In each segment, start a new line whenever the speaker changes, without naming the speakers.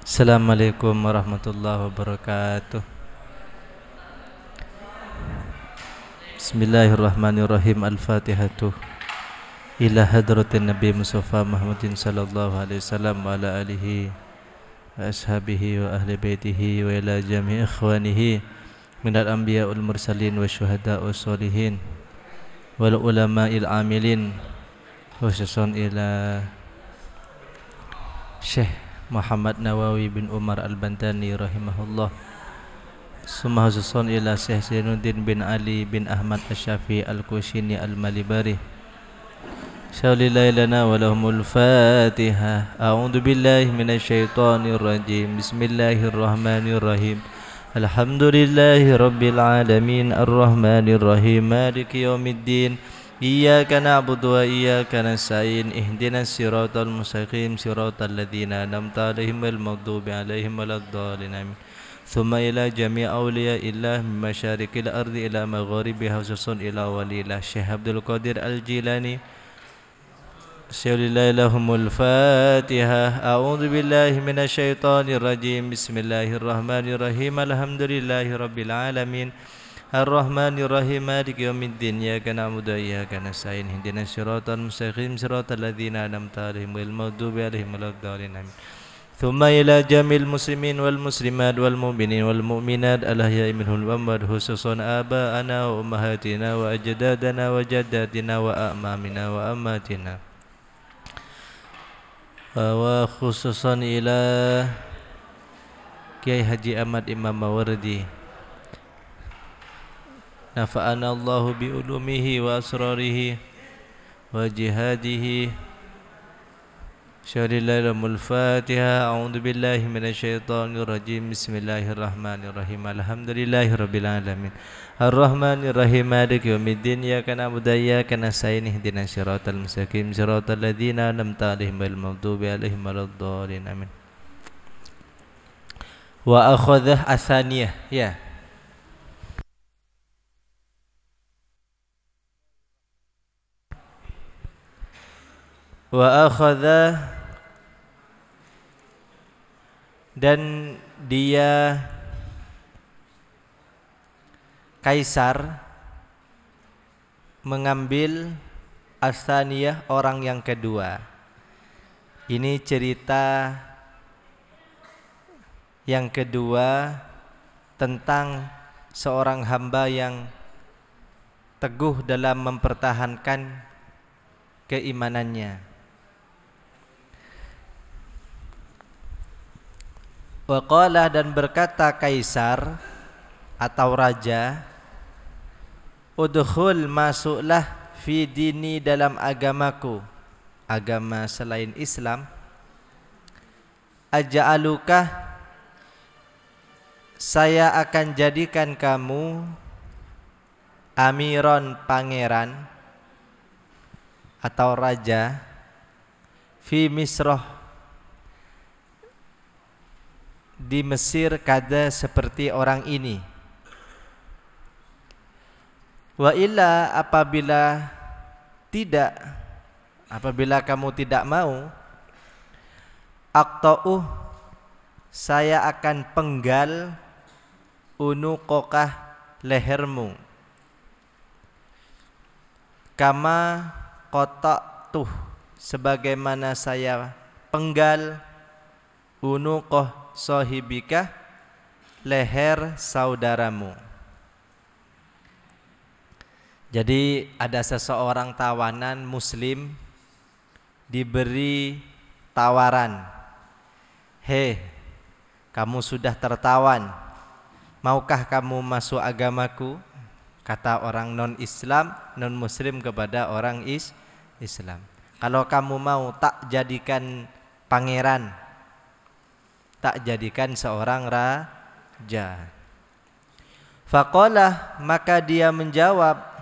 Assalamualaikum warahmatullahi wabarakatuh. Bismillahirrahmanirrahim. Al-Fatihatu ila hadratin Nabi Mustafa Muhammadin sallallahu alaihi wasallam wa ala alihi wa ashabihi wa ahli baitihi wa ila jami'i ikhwanihi minal anbiya wal mursalin wa syuhada wa sholihin wal ulama'il amilin, khususan ila Syekh Muhammad Nawawi bin Umar Al-Bantani rahimahullah, summa khususan ila Syekh Zainuddin bin Ali bin Ahmad Asy-Syafi'i Al-Qushini Al-Malibari. Syaulillahi lana wa lahumul Fatihah. A'udzu billahi minasyaitonir rajim. Bismillahirrahmanirrahim. Alhamdulillahi rabbil alamin arrahmanir rahim maliki yaumiddin. Iyyaka na'budu wa iyyaka nasta'in. Ihdinas siratal mustaqim siratal ladzina an'amta 'alaihim ghairil maghdubi 'alaihim waladdallin. Amin. Thumma ila jami' awliya'illah min masyariqil ardi ila magharibiha khususan ila walillah Syekh Abdul Qadir Al-Jilani. Syaulillahi lahumul Fatihah. A'udzu billahi minasyaitonir rajim. Bismillahirrahmanirrahim. Alhamdulillahi rabbil alamin arrahmanir rahim maliki yaumiddin. Iyyaka na'budu wa iyyaka nasta'in. Ihdinas siratal mustaqim siratal ladzina an'amta 'alaihim ghairil maghdubi 'alaihim waladdallin. Amin. Thumma ila jamil muslimin wal muslimat wal mu'minin wal mu'minat al-ahya'i minhum wal amwat, khususan aba'ana wa ummahatina wa ajdadana wa jaddatina wa a'mamina wa ammatina, wa khususan ila Kiai Haji Ahmad Imam Mawardi. Nafa'ana Allahu bi ulumihi wa asrarihi wa jihadihi. Syaulillahi Fatihah. A'udzu billahi minasyaitonir rajim. Bismillahirrahmanirrahim. Alhamdulillahi rabbil alamin arrahmanir rahim maliki yaumiddin. Iyyaka na'budu wa iyyaka nasta'in. Ihdinas siratal mustaqim siratal ladzina an'amta 'alaihim ghairil maghdubi 'alaihim waladdallin. Amin. Wa akhadha asaniyah, ya. Wa akhadha, dan dia Kaisar mengambil asaniyah, orang yang kedua. Ini cerita yang kedua tentang seorang hamba yang teguh dalam mempertahankan keimanannya. Waqala, dan berkata Kaisar atau raja, udkhul, masuklah, fi dini, dalam agamaku, agama selain Islam. Aja'aluka, saya akan jadikan kamu amiron, pangeran atau raja, fi Misroh, di Mesir, kada seperti orang ini. Wa illa, apabila kamu tidak mau, aqta'uh, saya akan penggal, unuqokah, lehermu, kama qata'tuh, sebagaimana saya penggal, unuqoh sahibika, leher saudaramu. Jadi ada seseorang tawanan muslim diberi tawaran, "Hei, kamu sudah tertawan, maukah kamu masuk agamaku?" Kata orang non-Islam, non-muslim kepada orang Islam, "Kalau kamu mau, tak jadikan pangeran, tak jadikan seorang raja." Faqala, maka dia menjawab,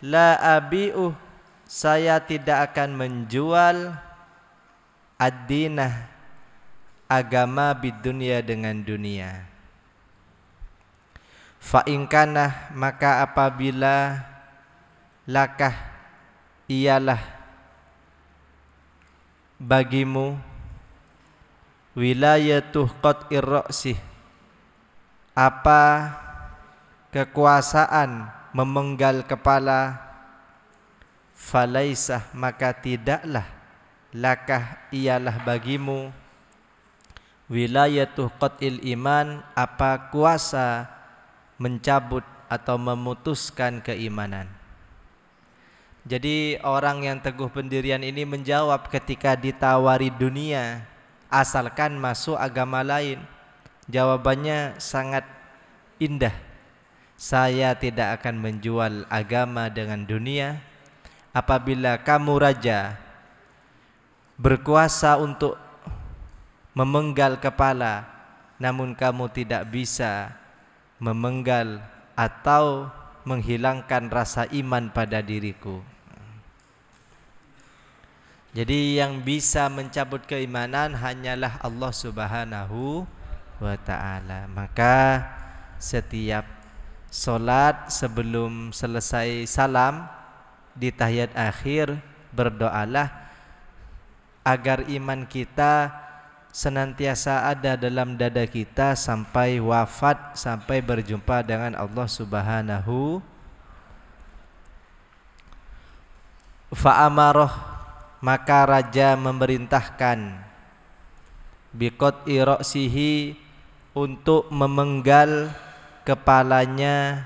la abi'uh, saya tidak akan menjual, ad-dinah, agama, bidunya, dengan dunia. Fa ingkanah, maka apabila, lakah, ialah bagimu, wilayatuh qat'ir ra'sih, apa kekuasaan memenggal kepala, falaisah maka tidaklah lakah ialah bagimu, wilayatuh qat'il iman, apa kuasa mencabut atau memutuskan keimanan. Jadi orang yang teguh pendirian ini menjawab ketika ditawari dunia, asalkan masuk agama lain. Jawabannya sangat indah. Saya tidak akan menjual agama dengan dunia. Apabila kamu raja, berkuasa untuk memenggal kepala, namun kamu tidak bisa memenggal atau menghilangkan rasa iman pada diriku. Jadi yang bisa mencabut keimanan hanyalah Allah Subhanahu wa ta'ala. Maka setiap solat sebelum selesai salam di tahiyat akhir berdoalah agar iman kita senantiasa ada dalam dada kita sampai wafat, sampai berjumpa dengan Allah Subhanahu. Fa'amaroh, maka raja memerintahkan biqat'i ra'sihi, untuk memenggal kepalanya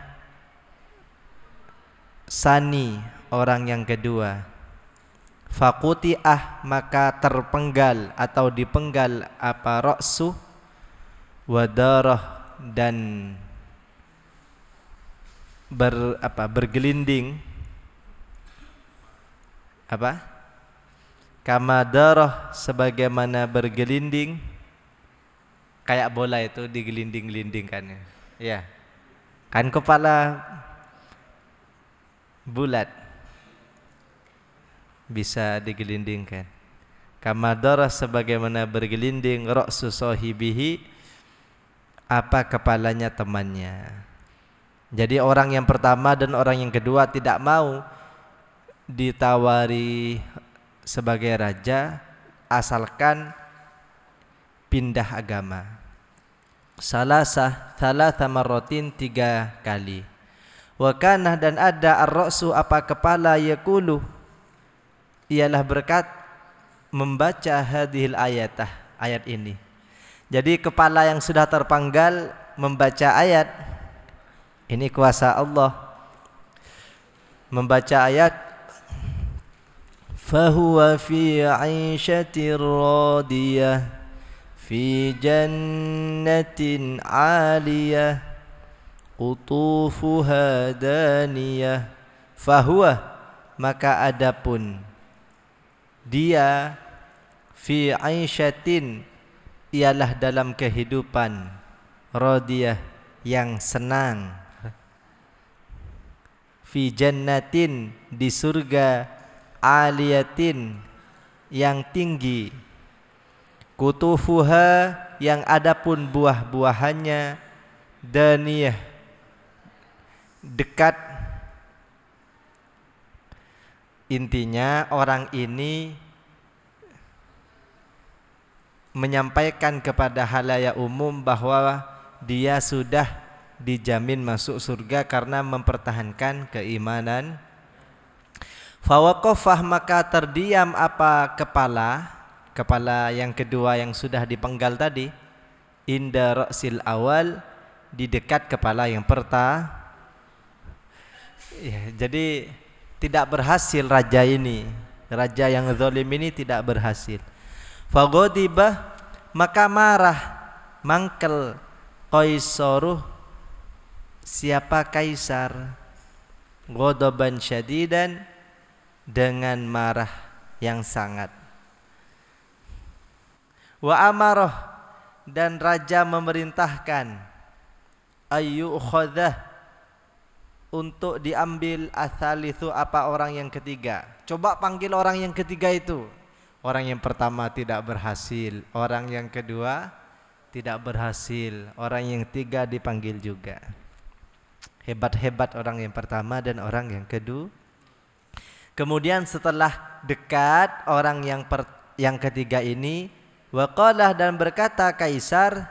Sani, orang yang kedua. Faquti'ah, maka terpenggal atau dipenggal apa ra'su, wadarah, dan bergelinding kamadarah, sebagaimana bergelinding, kayak bola itu digelinding-gelindingkan ya. Kan kepala bulat bisa digelindingkan. Kamadarah, sebagaimana bergelinding ra'su sahibihi, apa kepalanya temannya. Jadi orang yang pertama dan orang yang kedua tidak mau ditawari sebagai raja asalkan pindah agama. Salasah marratin, 3 kali. Wa kana, dan ada ar-ra'su, apa kepala, yaqulu, ialah berkat membaca hadhil ayatah, ayat ini. Jadi kepala yang sudah terpanggal membaca ayat ini, kuasa Allah. Membaca ayat fahuwa fi 'aishatir radiyah fi jannatin 'aliyah qutufuha daniyah. Fahuwa, maka adapun dia, fi 'aishatin, ialah dalam kehidupan, radiyah, yang senang, fi jannatin, di surga, aliyatin, yang tinggi, kutufuha, yang adapun buah-buahannya, daniyah, dekat. Intinya orang ini menyampaikan kepada halayak umum bahwa dia sudah dijamin masuk surga karena mempertahankan keimanan. Fawaqafah, maka terdiam apa kepala yang kedua yang sudah dipenggal tadi, inda ra'sil awal, di dekat kepala yang pertama. Ya, jadi tidak berhasil raja ini, raja yang zalim ini tidak berhasil. Faghadibah, maka marah, mangkel, Qaisaruh, siapa kaisar, ghadaban syadidan, dengan marah yang sangat. Wa amarah, dan raja memerintahkan, ayyukhadah, untuk diambil atsalitsu, apa orang yang ketiga. Coba panggil orang yang ketiga itu. Orang yang pertama tidak berhasil, orang yang kedua tidak berhasil, orang yang ketiga dipanggil juga. Hebat-hebat orang yang pertama dan orang yang kedua. Kemudian setelah dekat orang yang ketiga ini, Wa qala dan berkata Kaisar,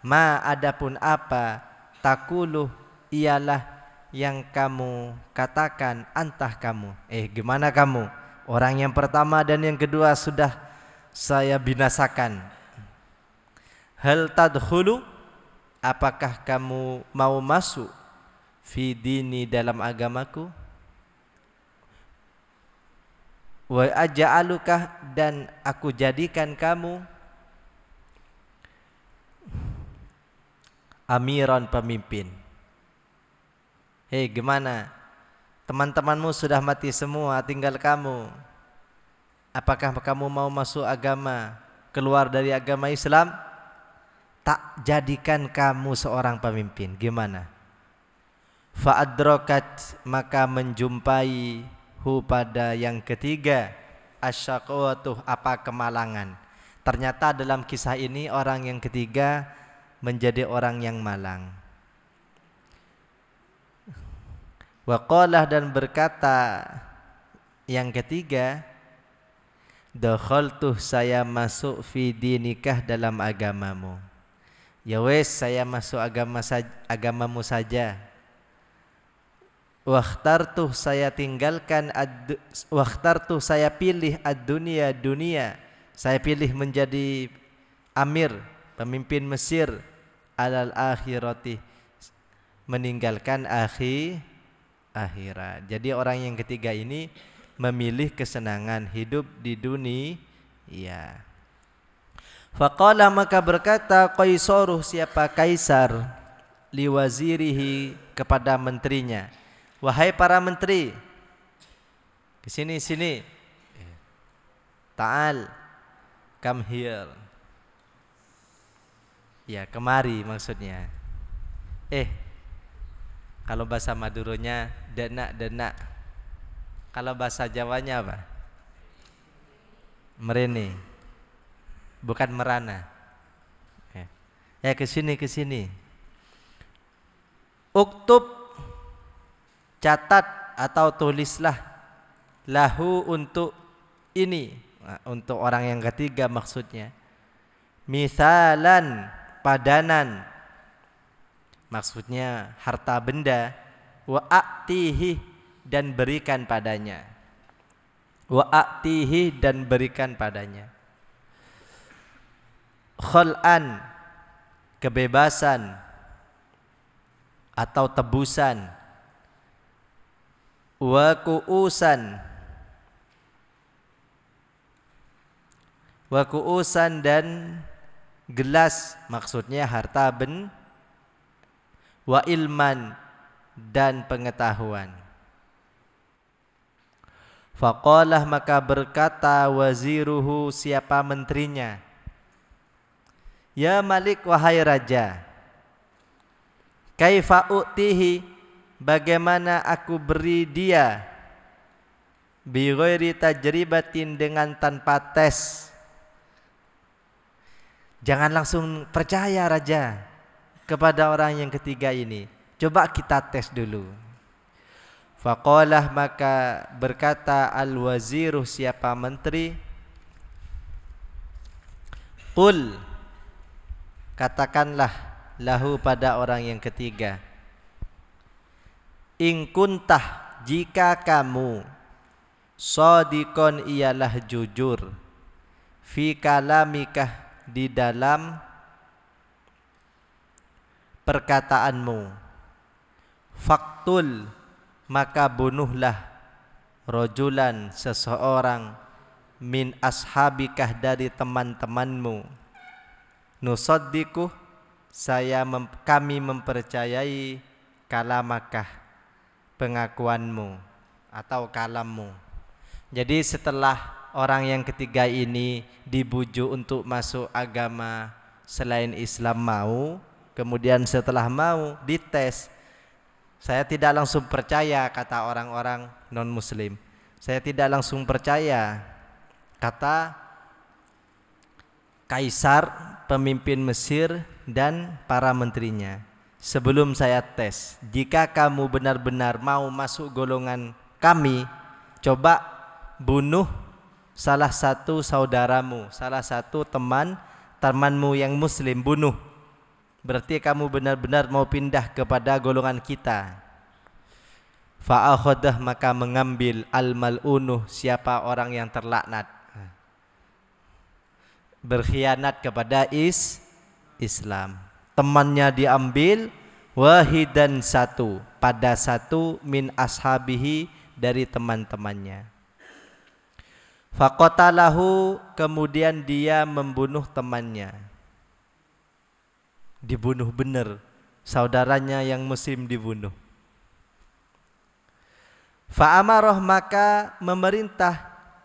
ma adapun apa takuluh ialah yang kamu katakan antah kamu. Gimana kamu? Orang yang pertama dan yang kedua sudah saya binasakan. Hal tadkhulu, apakah kamu mau masuk fi dini dalam agamaku? Wa aja'alukah dan aku jadikan kamu amiran pemimpin. Gimana? Teman-temanmu sudah mati semua, tinggal kamu. Apakah kamu mau masuk agama, keluar dari agama Islam? Tak jadikan kamu seorang pemimpin. Gimana? Fa'adrokat, maka menjumpai hu pada yang ketiga asyaqwatuh, apa kemalangan. Ternyata dalam kisah ini orang yang ketiga menjadi orang yang malang. Waqalah dan berkata yang ketiga, dakhaltuh, saya masuk fi dinikah dalam agamamu. Ya wes, saya masuk agamamu saja. Wakhtartuh, saya tinggalkan wakhtartuh, saya pilih ad-dunya, dunia. Saya pilih menjadi amir, pemimpin Mesir, alal akhirati, meninggalkan akhirat. Jadi orang yang ketiga ini memilih kesenangan hidup di dunia. Ya. Faqala, maka berkata Qaisaruh, siapa Kaisar, liwazirihi, kepada menterinya, wahai para menteri, kesini sini, ta'al, come here. Ya, kemari maksudnya. Kalau bahasa Maduronya denak. Kalau bahasa Jawanya apa? Merene, bukan merana. Kesini. Uktub, catat atau tulislah, lahu, untuk ini, untuk orang yang ketiga maksudnya, misalan, padanan, maksudnya harta benda, wa a'tihi, dan berikan padanya. Wa a'tihi, dan berikan padanya. Khal'an, kebebasan atau tebusan. Wa ku'usan, dan gelas, maksudnya harta benda. Wa ilman, dan pengetahuan. Faqalah, maka berkata waziruhu, siapa menterinya, ya Malik, wahai raja, kaifa u'tihi, bagaimana aku beri dia, bi ghairi tajribatin, dengan tanpa tes. Jangan langsung percaya raja kepada orang yang ketiga ini, coba kita tes dulu. Faqalah, maka berkata al-waziruh, siapa menteri, qul, katakanlah, lahu, pada orang yang ketiga, in kuntah, jika kamu, shadiqon, ialah jujur, fi kalamikah, di dalam perkataanmu, faktul, maka bunuhlah, rojulan, seseorang, min ashabikah, dari teman-temanmu, nusaddiquh, kami mempercayai, kalamakah, pengakuanmu atau kalammu. Jadi setelah orang yang ketiga ini dibujuk untuk masuk agama selain Islam, mau, kemudian setelah mau dites, saya tidak langsung percaya, kata orang-orang non muslim. Saya tidak langsung percaya, kata Kaisar, pemimpin Mesir, dan para menterinya, sebelum saya tes. Jika kamu benar-benar mau masuk golongan kami, coba bunuh salah satu saudaramu, salah satu temanmu yang muslim bunuh. Berarti kamu benar-benar mau pindah kepada golongan kita. Fa'akhadah, maka mengambil al-mal'unuh, siapa orang yang terlaknat, berkhianat kepada Islam. Temannya diambil, wahidan satu, pada satu min ashabihi, dari teman-temannya. Faqatalahu, kemudian dia membunuh temannya. Dibunuh benar, saudaranya yang muslim dibunuh. Fa'amarah, maka memerintah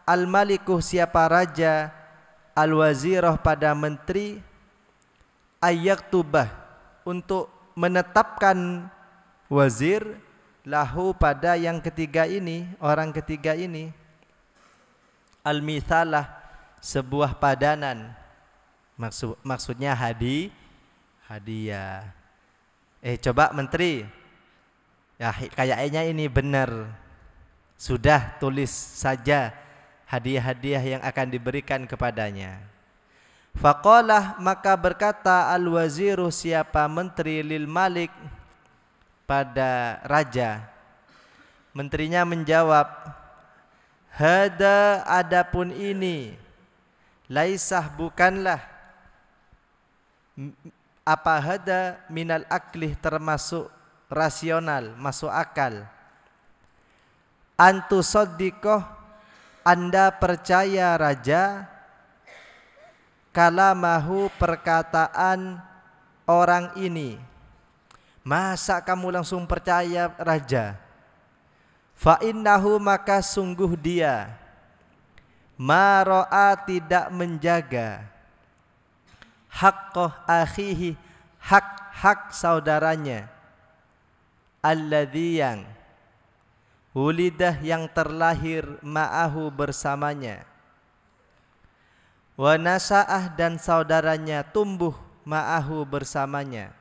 al-malikuh, siapa raja, al-wazirah, pada menteri, ayyaktubah, untuk menetapkan wazir, lahu, pada yang ketiga ini, orang ketiga ini, al-mithalah, sebuah padanan. Maksudnya hadiah. Coba menteri, ya kayaknya ini benar, sudah tulis saja hadiah-hadiah yang akan diberikan kepadanya. Faqalah, maka berkata al-waziru, siapa menteri, lil malik, pada raja. Menterinya menjawab, hada, adapun ini, laisah, bukanlah, apa hada, minal aklih, termasuk rasional, masuk akal. Antu soddikoh, anda percaya raja, kalamahu, perkataan orang ini. Masa kamu langsung percaya raja? Fa innahu, maka sungguh dia, maro'a, tidak menjaga, haqqoh akhihi, hak saudaranya, alladzi, yang wulidah, yang terlahir, ma'ahu, bersamanya, wa nasa'ah, dan saudaranya tumbuh, ma'ahu, bersamanya,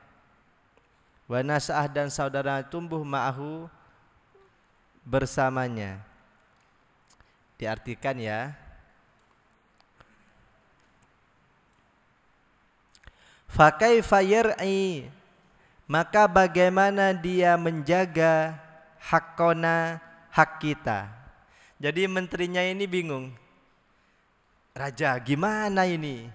wa nasa'ah, dan saudaranya tumbuh, ma'ahu, bersamanya. Diartikan ya, fa kaifa yar'i, maka bagaimana dia menjaga haqqona, hak kita. Jadi menterinya ini bingung, raja gimana ini?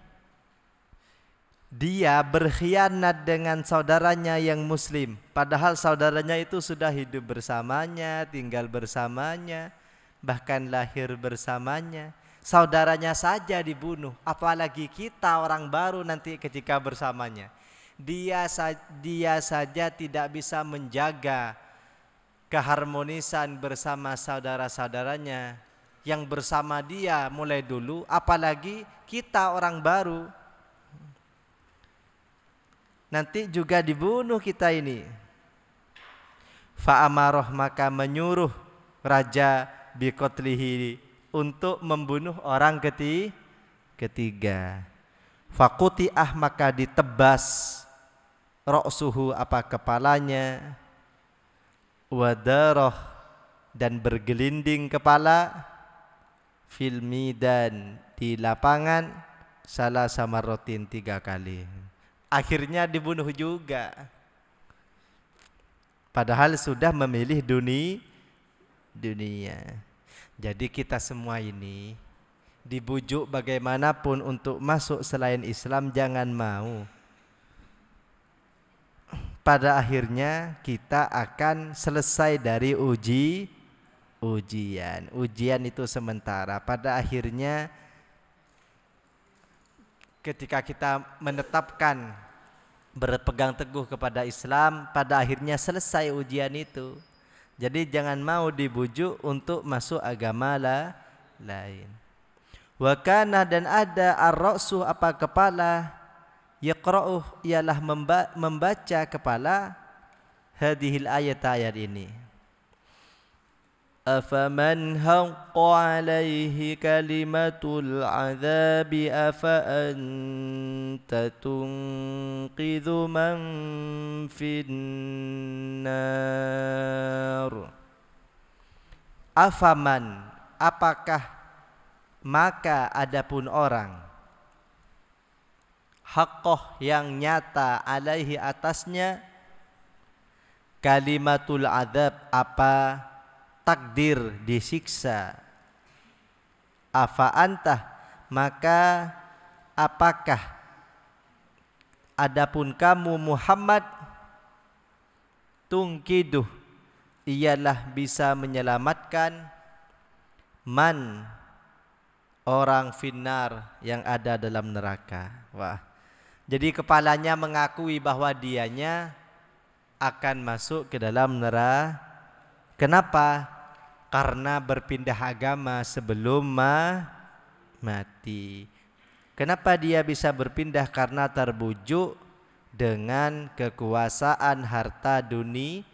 Dia berkhianat dengan saudaranya yang muslim, padahal saudaranya itu sudah hidup bersamanya, tinggal bersamanya, bahkan lahir bersamanya. Saudaranya saja dibunuh, apalagi kita orang baru nanti ketika bersamanya. Dia saja tidak bisa menjaga keharmonisan bersama saudara-saudaranya yang bersama dia mulai dulu, apalagi kita orang baru. Nanti juga dibunuh kita ini. Fa'amaroh, maka menyuruh raja biqotlihi, untuk membunuh orang ketiga. Faquti'ah, maka ditebas, ra'suhu, apa kepalanya, wadaroh, dan bergelinding kepala, fil midan, di lapangan, salah samarotin, 3 kali. Akhirnya dibunuh juga, padahal sudah memilih dunia. Jadi kita semua ini dibujuk bagaimanapun untuk masuk selain Islam, jangan mau. Pada akhirnya kita akan selesai dari ujian. Ujian itu sementara. Pada akhirnya ketika kita menetapkan berpegang teguh kepada Islam, pada akhirnya selesai ujian itu. Jadi jangan mau dibujuk untuk masuk agama lain. Wa kana, dan ada, ar-ra'su, apa kepala, yaqra'uh, ialah membaca kepala, hadhil ayat ini. Afaman haqqa alaihi kalimatul azabi afa anta tunqidhu man finnar. Afaman, apakah
maka adapun orang haqqah yang nyata alaihi atasnya kalimatul adab apa takdir disiksa, afa antah maka apakah adapun kamu Muhammad tungkiduh ialah bisa menyelamatkan man orang finnar yang ada dalam neraka. Wah. Jadi kepalanya mengakui bahwa dianya akan masuk ke dalam neraka. Kenapa? Karena berpindah agama sebelum mati. Kenapa dia bisa berpindah? Karena terbujuk dengan kekuasaan harta dunia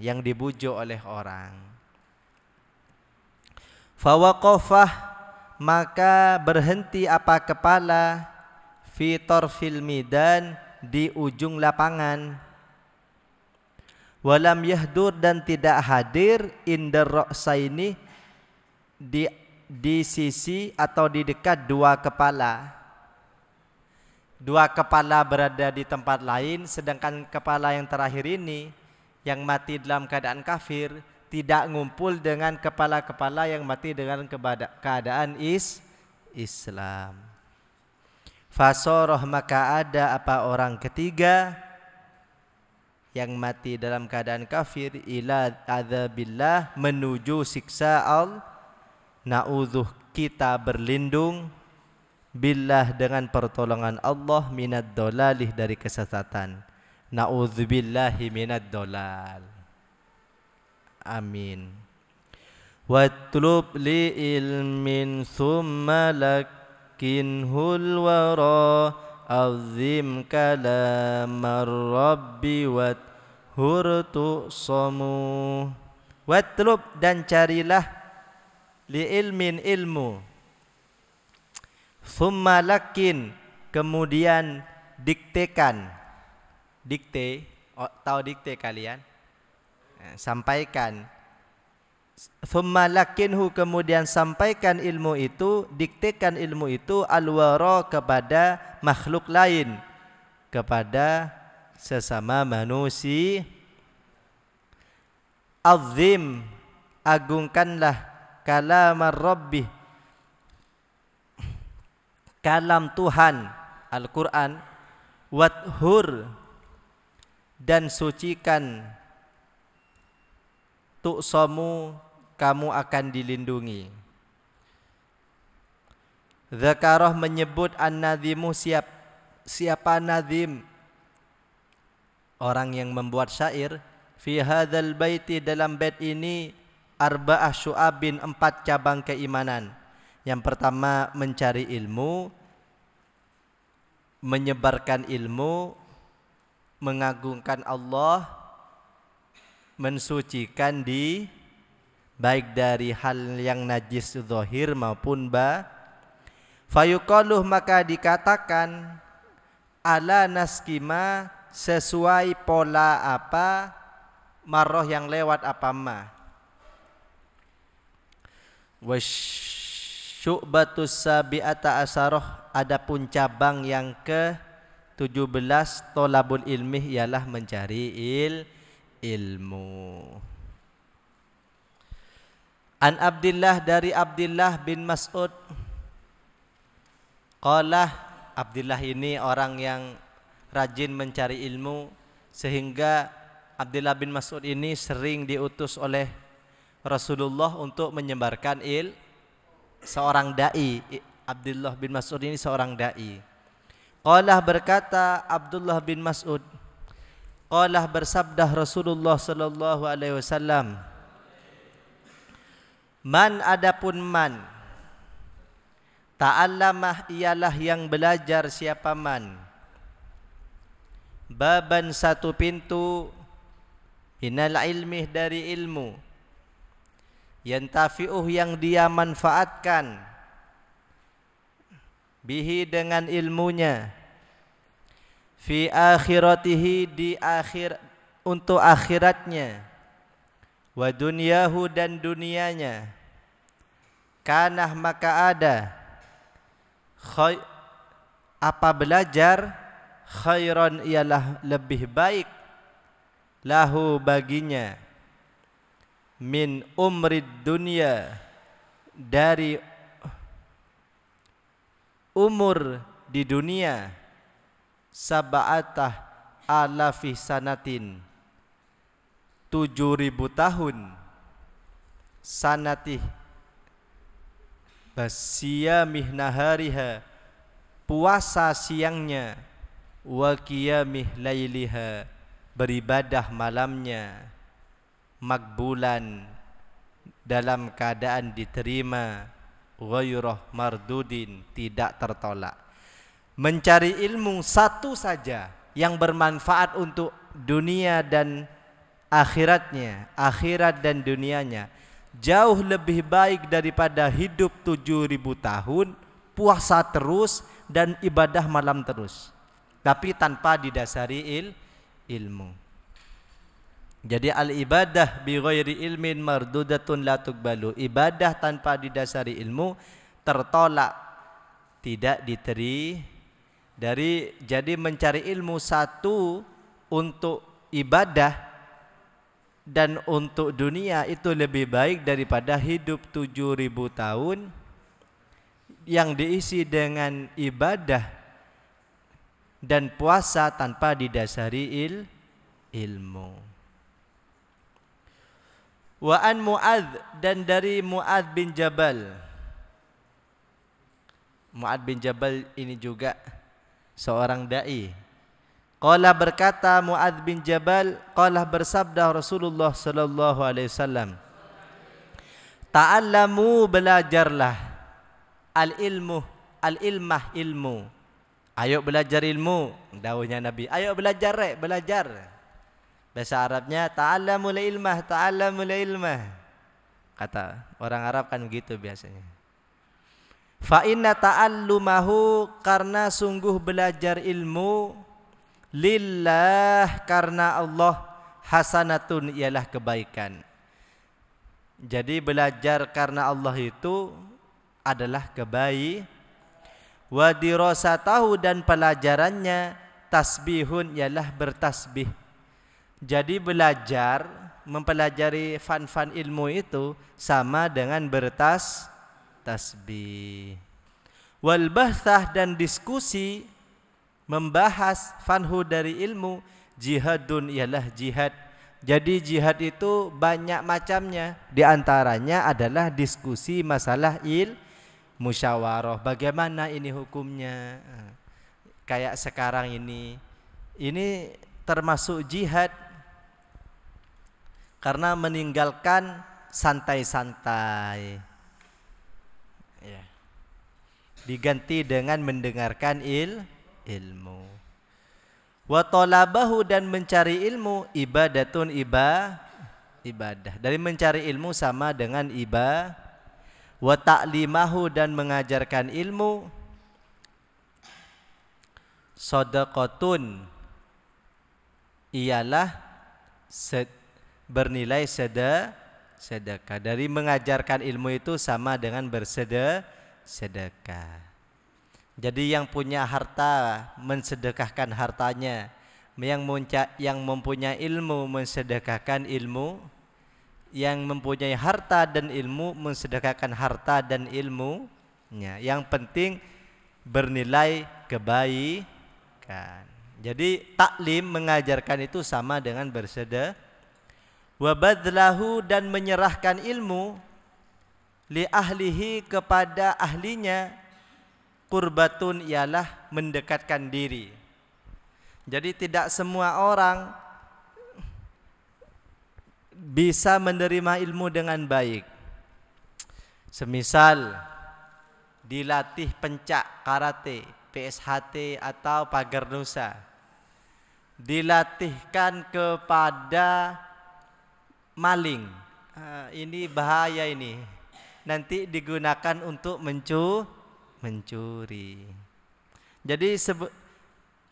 yang dibujuk oleh orang. Fawaqafah maka berhenti apa kepala fi tarfil midan di ujung lapangan. Walam yahdur dan tidak hadir indar ra'saini di sisi atau di dekat dua kepala. Dua kepala berada di tempat lain, sedangkan kepala yang terakhir ini yang mati dalam keadaan kafir tidak ngumpul dengan kepala-kepala yang mati dengan keadaan Islam. Fasoroh maka ada apa orang ketiga yang mati dalam keadaan kafir ila adzabillah menuju siksa Allah. Na'udzuh kita berlindung billah dengan pertolongan Allah minad dolalih dari kesesatan. Na'udzubillahi minad dolal. Amin. Watlub li ilmin thumma lakinhul wara azim kalamar rabbi wat hurtu somu. Watlub dan carilah li ilmin ilmu, thumma lakin kemudian diktekan. Dikte, tahu dikte kalian? Sampaikan. Thumma lakinhu kemudian sampaikan ilmu itu, diktekan ilmu itu alwara kepada makhluk lain, kepada sesama manusia. Azim agungkanlah kalamar Rabbi kalam Tuhan Al-Quran, wathur dan sucikan tu'samu kamu akan dilindungi. Zakarah menyebut an-nadhimu siapa nadhim, orang yang membuat syair. Fi hadzal baiti dalam bait ini arba'ah syu'abin 4 cabang keimanan. Yang pertama mencari ilmu, menyebarkan ilmu, mengagungkan Allah, mensucikan baik dari hal yang najis zahir maupun fayuqaluh maka dikatakan ala naskima sesuai pola apa marroh yang lewat apa ma. Wasyu'batus sabi'ata asaroh adapun cabang yang ke-17 tolabul ilmih ialah mencari ilmu. An Abdillah dari Abdillah bin Mas'ud qala, Abdillah ini orang yang rajin mencari ilmu sehingga Abdillah bin Mas'ud ini sering diutus oleh Rasulullah untuk menyebarkan seorang dai. Abdullah bin Mas'ud ini seorang dai. Qala berkata Abdullah bin Mas'ud, qala bersabda Rasulullah sallallahu alaihi wasallam, man adapun man ta'allamah ialah yang belajar siapa man baban satu pintu minal ilmih dari ilmu yantafi'uh yang dia manfaatkan bihi dengan ilmunya fi akhiratihi di akhir untuk akhiratnya wa dunyahu dan dunianya kanah maka ada apa belajar khairon ialah lebih baik lahu baginya min umrid dunia dari umur di dunia sab'atah alafi sanatin 7.000 tahun sanatih basiyamih nahariha puasa siangnya wa qiyamih lailiha beribadah malamnya makbulan dalam keadaan diterima ghairah mardudin tidak tertolak. Mencari ilmu satu saja yang bermanfaat untuk dunia dan akhiratnya, akhirat dan dunianya jauh lebih baik daripada hidup 7.000 tahun puasa terus dan ibadah malam terus tapi tanpa didasari ilmu. Jadi al-ibadah bi ghairi ilmin mardudatun la tuqbalu. Ibadah tanpa didasari ilmu tertolak, tidak diteri. Jadi mencari ilmu satu untuk ibadah dan untuk dunia itu lebih baik daripada hidup 7.000 tahun yang diisi dengan ibadah dan puasa tanpa didasari ilmu. Wa an Mu'adz dan dari Mu'adz bin Jabal. Mu'adz bin Jabal ini juga seorang dai. Qala berkata Mu'adz bin Jabal, qala bersabda Rasulullah sallallahu alaihi wasallam, ta'allamu belajarlah al-ilmah ilmu. Ayo belajar ilmu, dawuhnya Nabi. Ayo belajar belajar. Bahasa Arabnya ta'allamul ilmah, ta'allamul ilmah. Kata orang Arab kan gitu biasanya. Fa inna ta'allumahu karena sungguh belajar ilmu lillah karena Allah hasanatun ialah kebaikan. Jadi belajar karena Allah itu adalah kebaikan. Wa dirasatahu dan pelajarannya tasbihun ialah bertasbih. Jadi belajar, mempelajari fan-fan ilmu itu sama dengan tasbih. Wal bahthah dan diskusi membahas fanhu dari ilmu jihadun ialah jihad. Jadi jihad itu banyak macamnya. Di antaranya adalah diskusi masalah musyawarah. Bagaimana ini hukumnya? Kayak sekarang ini termasuk jihad. Karena meninggalkan santai-santai ya. Diganti dengan mendengarkan ilmu. Wa talabahu dan mencari ilmu ibadatun ibadah. Dari mencari ilmu sama dengan ibadah. Wa ta'limahu dan mengajarkan ilmu shadaqatun ialah bernilai sedekah. Dari mengajarkan ilmu itu sama dengan bersedekah. Jadi yang punya harta mensedekahkan hartanya, yang mempunyai ilmu mensedekahkan ilmu, yang mempunyai harta dan ilmu mensedekahkan harta dan ilmunya. Yang penting bernilai kebaikan. Jadi taklim mengajarkan itu sama dengan bersedekah. Wa badlahu dan menyerahkan ilmu li ahlihi kepada ahlinya qurbatun ialah mendekatkan diri. Jadi tidak semua orang bisa menerima ilmu dengan baik. Semisal dilatih pencak karate, PSHT atau pagar nusa, dilatihkan kepada maling, ini bahaya ini. Nanti digunakan untuk mencuri. Jadi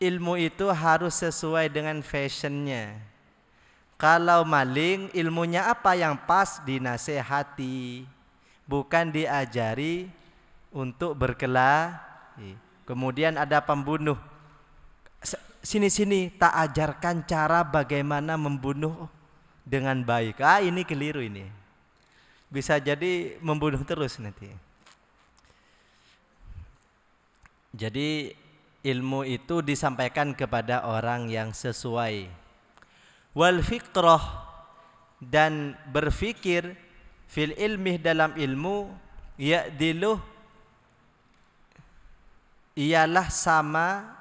ilmu itu harus sesuai dengan fashionnya. Kalau maling, ilmunya apa yang pas dinasehati. bukan diajari untuk berkelahi. Kemudian ada pembunuh, sini tak ajarkan cara bagaimana membunuh dengan baik. Ini keliru ini. Bisa jadi membunuh terus nanti. Jadi ilmu itu disampaikan kepada orang yang sesuai. Wal fiqrah, dan berfikir, fil ilmi, dalam ilmu, ya'diluh, ialah sama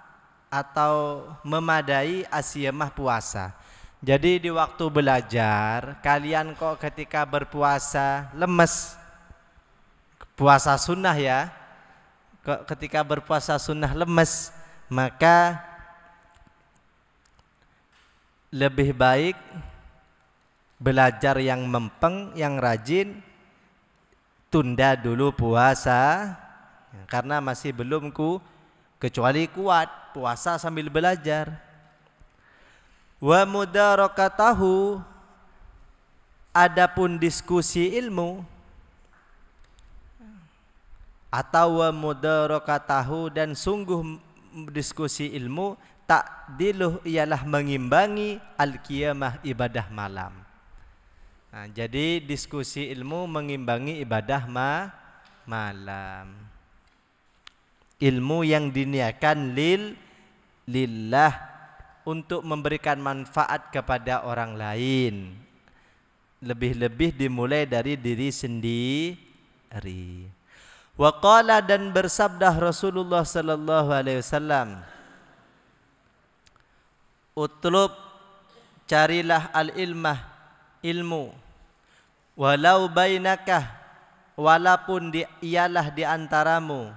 atau memadai asyamah puasa. Jadi di waktu belajar kalian kok ketika berpuasa lemes, puasa sunnah ya, ketika berpuasa sunnah lemes, maka lebih baik belajar yang mempeng, yang rajin, tunda dulu puasa karena masih belum kecuali kuat puasa sambil belajar. Wa mudarakatahu, adapun diskusi ilmu, atau wa mudarakatahu, dan sungguh diskusi ilmu, ta'diluh, ialah mengimbangi al-qiyamah, ibadah malam. Nah, jadi diskusi ilmu mengimbangi ibadah malam. Ilmu yang diniakan lillah, untuk memberikan manfaat kepada orang lain. Lebih-lebih dimulai dari diri sendiri. Wa qala, dan bersabda Rasulullah sallallahu alaihi wasallam, utlub, carilah al-ilmah, ilmu, walau bainakah, walaupun ialah di antaramu,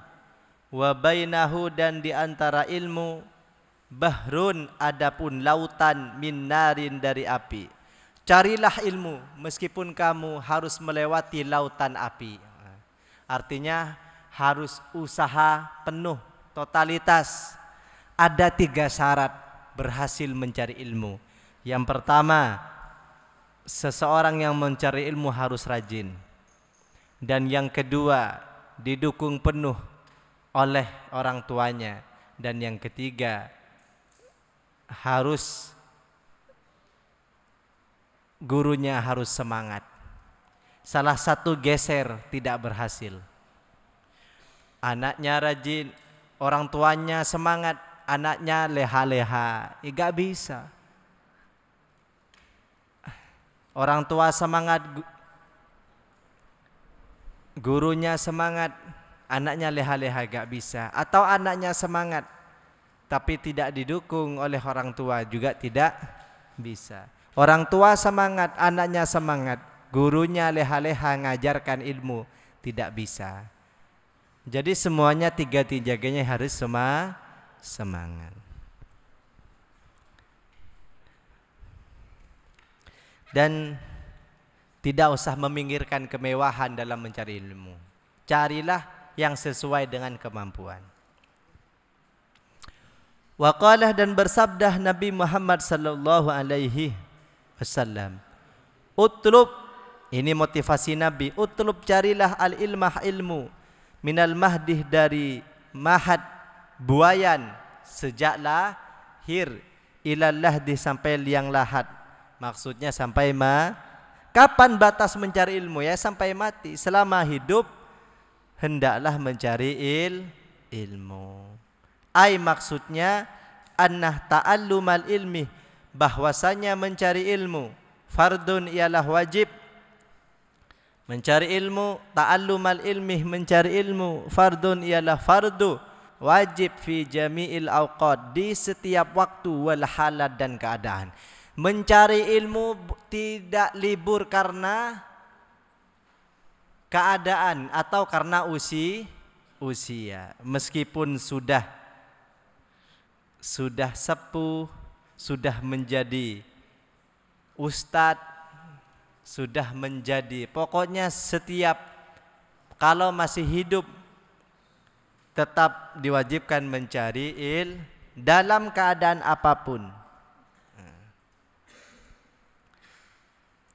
wa bainahu, dan di antara ilmu, bahrun, adapun lautan, min narin, dari api. Carilah ilmu meskipun kamu harus melewati lautan api. Artinya harus usaha penuh, totalitas. Ada 3 syarat berhasil mencari ilmu. Yang pertama, seseorang yang mencari ilmu harus rajin. Dan yang kedua, didukung penuh oleh orang tuanya. Dan yang ketiga, harus gurunya harus semangat. Salah satu geser tidak berhasil. Anaknya rajin, orang tuanya semangat, anaknya leha-leha, gak bisa. Orang tua semangat, gurunya semangat, anaknya leha-leha, gak bisa. Atau anaknya semangat tapi tidak didukung oleh orang tua, juga tidak bisa. Orang tua semangat, anaknya semangat, gurunya leha-leha ngajarkan ilmu, tidak bisa. Jadi semuanya 3-tiganya harus semangat. Dan tidak usah meminggirkan kemewahan dalam mencari ilmu. Carilah yang sesuai dengan kemampuan. Waqalah, dan bersabda Nabi Muhammad sallallahu alaihi wasallam, utlub, ini motivasi Nabi, utlub, carilah al-ilmah, ilmu, minal mahdih, dari mahad, buayan, sejak lahir, ilal lahdi, sampai liang lahat. Maksudnya sampai kapan batas mencari ilmu? Ya sampai mati. Selama hidup hendaklah mencari ilmu. Maksudnya annah ta'allumal ilmi, bahwasanya mencari ilmu fardun, ialah wajib. Mencari ilmu, ta'allumal ilmi, mencari ilmu, fardun, ialah fardu, wajib, fi jami'il awqat, di setiap waktu, wal halat, dan keadaan. Mencari ilmu tidak libur karena keadaan atau karena usia. Meskipun sudah sepuh, sudah menjadi ustadz, sudah menjadi, pokoknya setiap, kalau masih hidup tetap diwajibkan mencari dalam keadaan apapun.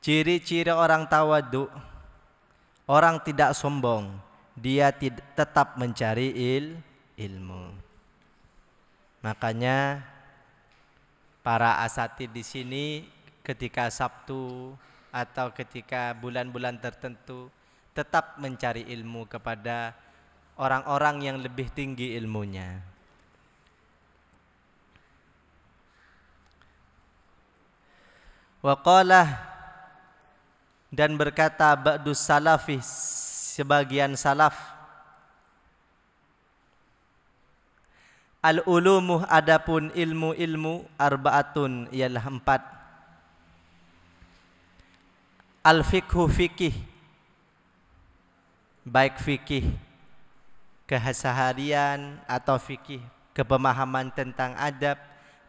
Ciri-ciri orang tawadhu, Orang tidak sombong, dia tetap mencari ilmu. Makanya para asatid di sini ketika Sabtu atau ketika bulan-bulan tertentu tetap mencari ilmu kepada orang-orang yang lebih tinggi ilmunya. Wa qala, dan berkata ba'dus salafi, sebagian salaf, al-ulumu, adapun ilmu-ilmu, arba'atun, ialah 4. Al-fiqhu, fikih, baik fikih keseharian atau fikih kepemahaman tentang adab,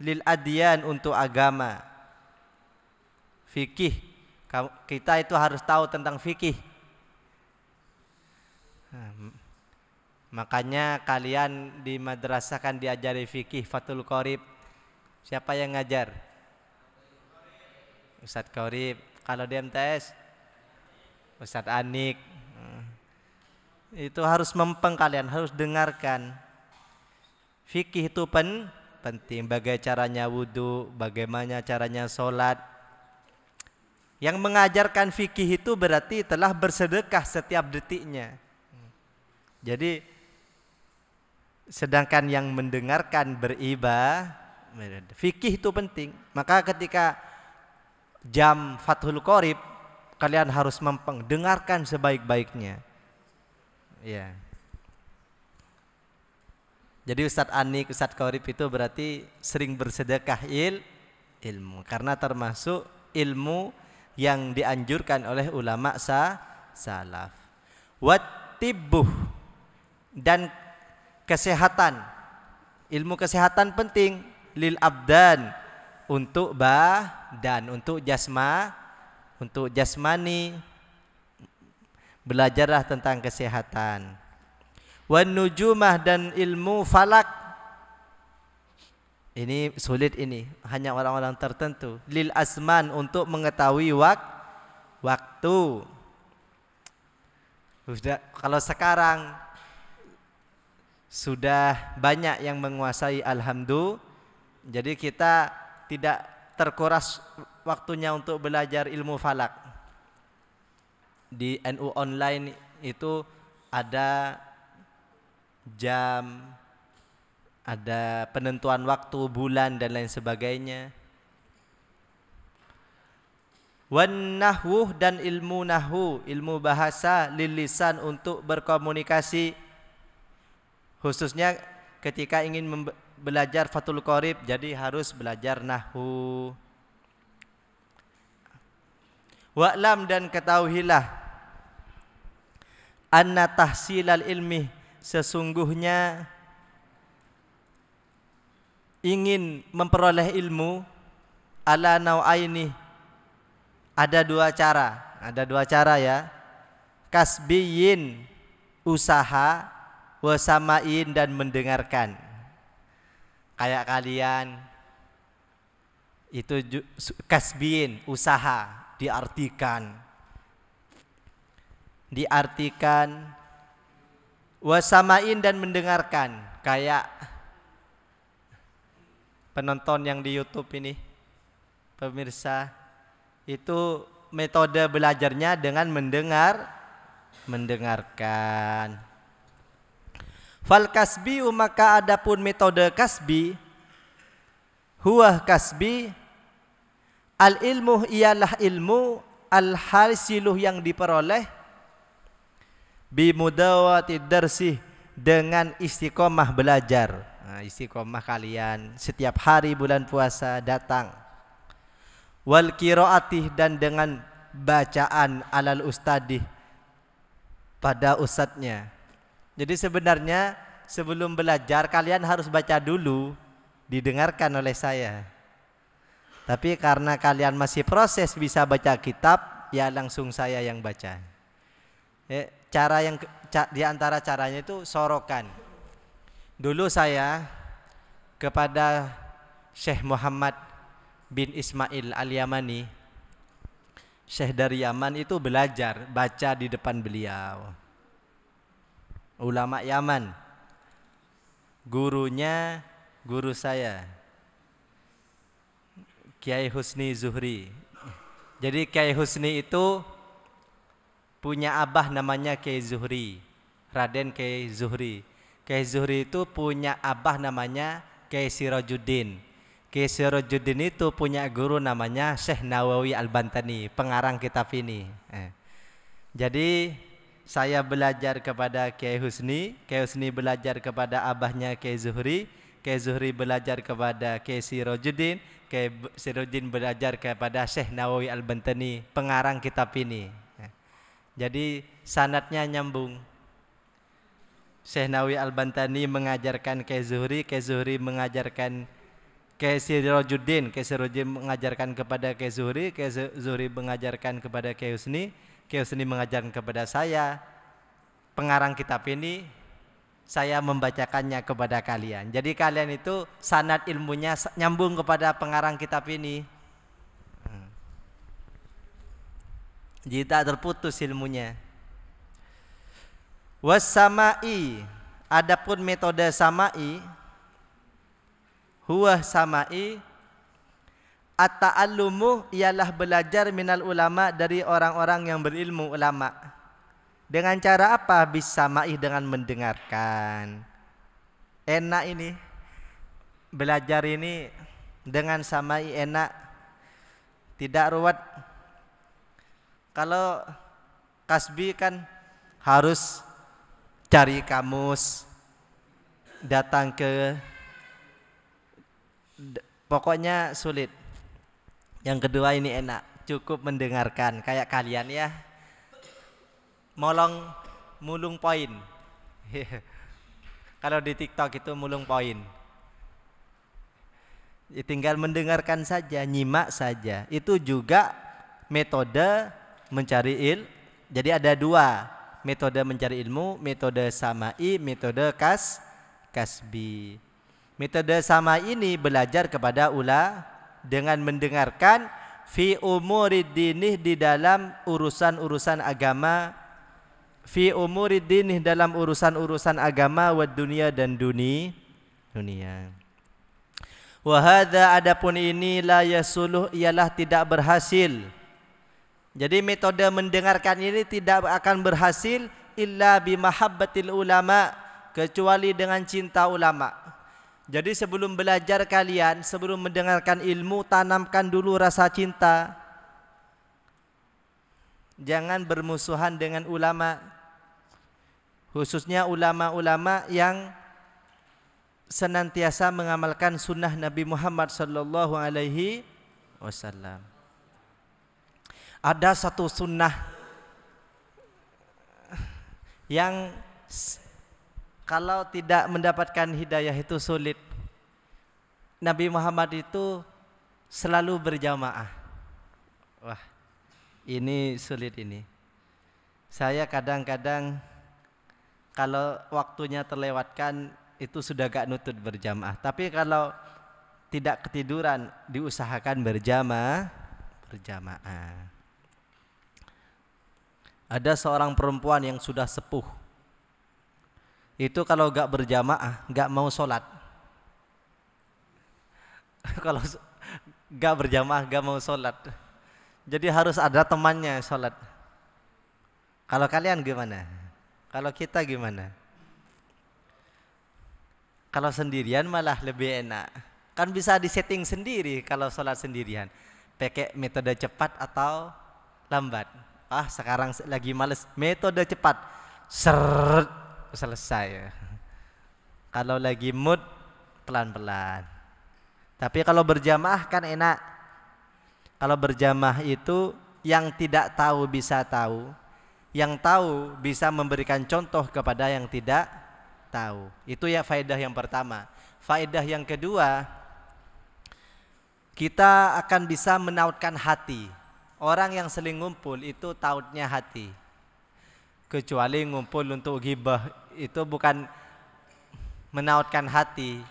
lil adyan, untuk agama. Fikih, kita itu harus tahu tentang fikih. Makanya kalian di madrasah kan diajari fikih Fathul Qorib. Siapa yang ngajar? Ustadz Qorib. Kalau di MTS Ustadz Anik. Itu harus mempeng, kalian harus dengarkan. Fikih itu penting. Bagaimana caranya wudu, bagaimana caranya sholat. Yang mengajarkan fikih itu berarti telah bersedekah setiap detiknya. Jadi sedangkan yang mendengarkan beribadah, fikih itu penting. Maka ketika jam Fathul Qorib, kalian harus mempeng, dengarkan sebaik-baiknya. Ya. Jadi Ustadz Anik, Ustadz Qorib itu berarti sering bersedekah ilmu, karena termasuk ilmu yang dianjurkan oleh ulama salaf. Wattibbuh, dan kesehatan. Ilmu kesehatan penting lil abdan, untuk badan, untuk jasmani. Belajarlah tentang kesehatan. Wan nujumah, dan ilmu falak. Ini sulit, ini hanya orang-orang tertentu. Lil asman, untuk mengetahui waktu. Kalau sekarang sudah banyak yang menguasai, alhamdulillah. Jadi kita tidak terkuras waktunya untuk belajar ilmu falak. Di NU online itu ada jam, ada penentuan waktu, bulan, dan lain sebagainya. Wan nahwu, dan ilmu nahwu, ilmu bahasa, lil lisan, untuk berkomunikasi. Khususnya ketika ingin belajar Fathul Qorib, jadi harus belajar nahwu. Wa'lam, dan ketahuilah, anna tahsilal ilmi, sesungguhnya ingin memperoleh ilmu, ala nau'aini, ada dua cara ya. Kasbiyin, usaha, wasamain, dan mendengarkan. Kayak kalian itu kasbiyin, usaha, diartikan, wasamain, dan mendengarkan. Kayak penonton yang di YouTube ini, pemirsa, itu metode belajarnya dengan mendengarkan. Fal kasbi, maka adapun metode kasbi, huwa kasbi, al ilmu, ialah ilmu, al hasiluh, yang diperoleh, bi mudawati darsi, dengan istiqomah belajar. Nah, istiqomah kalian setiap hari bulan puasa datang. Wal qiraatih, dan dengan bacaan alal ustadih, pada ustadznya. Jadi sebenarnya sebelum belajar kalian harus baca dulu, didengarkan oleh saya. Tapi karena kalian masih proses bisa baca kitab, ya langsung saya yang baca. Di antara caranya itu sorokan. Dulu saya kepada Syekh Muhammad bin Ismail Al-Yamani, Syekh dari Yaman itu belajar baca di depan beliau. Ulama Yaman. Gurunya guru saya, Kiai Husni Zuhri. Jadi Kiai Husni itu punya abah namanya Kiai Zuhri, Raden Kiai Zuhri. Kiai Zuhri itu punya abah namanya Kiai Sirajuddin. Kiai Sirajuddin itu punya guru namanya Syekh Nawawi Al-Bantani, pengarang kitab ini. Jadi saya belajar kepada Kiai Husni belajar kepada abahnya Kiai Zuhri belajar kepada Kiai Sirajuddin, Kiai Sirajuddin belajar kepada Syekh Nawawi Al-Bantani, pengarang kitab ini. Jadi sanadnya nyambung. Syekh Nawawi Al-Bantani mengajarkan Kiai Zuhri mengajarkan Kiai Sirajuddin mengajarkan kepada Kiai Zuhri mengajarkan kepada Kiai Husni mengajarkan kepada saya. Pengarang kitab ini saya membacakannya kepada kalian. Jadi kalian itu sanad ilmunya nyambung kepada pengarang kitab ini. Jadi tak terputus ilmunya. Wasamai, adapun metode samai, huwa samai, at-ta'allumu ialah belajar minal ulama dari orang-orang yang berilmu ulama. Dengan cara apa? Bisamai, dengan mendengarkan. Enak ini. Belajar ini dengan samai enak. Tidak ruwet. Kalau kasbi kan harus cari kamus, datang ke, pokoknya sulit. Yang kedua ini enak, cukup mendengarkan kayak kalian ya. Mulung poin. Kalau di TikTok itu mulung poin. Tinggal mendengarkan saja, nyimak saja. Itu juga metode mencari ilmu. Jadi ada dua metode mencari ilmu, metode samai, metode kasbi. Metode samai ini belajar kepada dengan mendengarkan fi umuridinih, di dalam urusan-urusan agama, fi umuridinih, dalam urusan-urusan agama, wa dunia, dan dunia. Wa hadza, adapun ini, la yasuluh, ialah tidak berhasil. Jadi metode mendengarkan ini tidak akan berhasil illa bimahabbatil ulama, kecuali dengan cinta ulama. Jadi sebelum belajar kalian, sebelum mendengarkan ilmu, tanamkan dulu rasa cinta. Jangan bermusuhan dengan ulama, khususnya ulama-ulama yang senantiasa mengamalkan sunnah Nabi Muhammad sallallahu alaihi wasallam. Ada satu sunnah yang kalau tidak mendapatkan hidayah itu sulit. Nabi Muhammad itu selalu berjamaah. Wah, ini sulit ini. Saya kadang-kadang kalau waktunya terlewatkan itu sudah gak nutut berjamaah. Tapi kalau tidak ketiduran, diusahakan berjamaah. Ada seorang perempuan yang sudah sepuh. Itu kalau gak berjamaah, gak mau sholat. Kalau gak berjamaah, gak mau sholat. Jadi harus ada temannya sholat. Kalau kalian gimana? Kalau kita gimana? Kalau sendirian malah lebih enak. Kan bisa disetting sendiri kalau sholat sendirian. Pakai metode cepat atau lambat. Sekarang lagi males, metode cepat, seret, selesai. Kalau lagi mood, pelan-pelan. Tapi kalau berjamaah kan enak. Kalau berjamaah itu yang tidak tahu bisa tahu, yang tahu bisa memberikan contoh kepada yang tidak tahu. Itu ya faedah yang pertama. Faedah yang kedua, kita akan bisa menautkan hati. Orang yang sering ngumpul itu tautnya hati. Kecuali ngumpul untuk ghibah, itu bukan menautkan hati,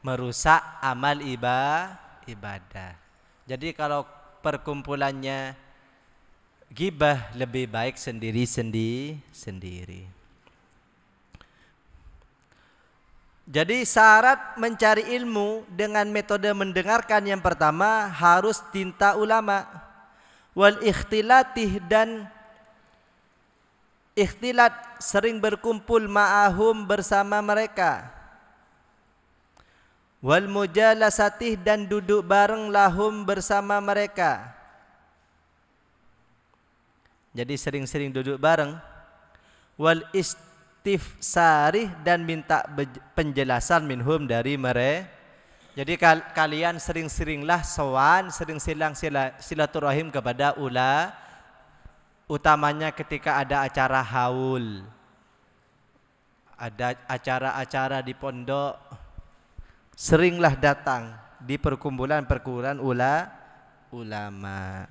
merusak amal ibadah. Jadi kalau perkumpulannya Ghibah lebih baik sendiri. Jadi syarat mencari ilmu dengan metode mendengarkan yang pertama harus tinta ulama, wal ikhtilatih, dan ikhtilat sering berkumpul ma'ahum bersama mereka, wal mujalasatih, dan duduk bareng lahum bersama mereka. Jadi sering-sering duduk bareng. Wal istifsarih, dan minta penjelasan minhum dari mereka. Jadi kalian sering-seringlah sowan, sering-sering silaturahim kepada ulama, utamanya ketika ada acara haul, ada acara-acara di pondok, seringlah datang di perkumpulan ulama.